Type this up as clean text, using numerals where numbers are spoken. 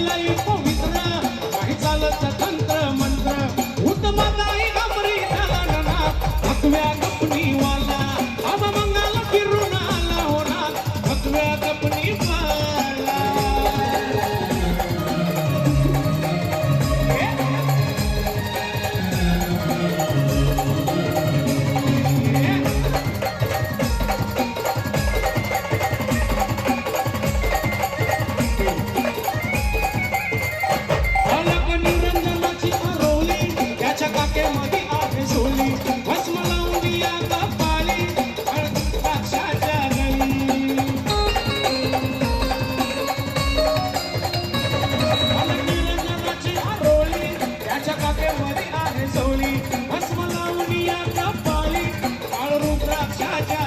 लई पवित्र काही चालत तंत्र मंत्र उत्तमाताई गमरी झाला ना भगव्या गपनी वाला अब मंगल फिरून आला होणार भगव्या गपनी वाला निरंजनाची आरोली त्याच्या काकेमध्ये आहे सोली भस्म लावून दिया कपाली द्राक्षाच्या गळी निरंजनाची आरोली त्याच्या काकेमध्ये आहे सोली भस्म लावून दिया कपाली काळरू द्राक्षाच्या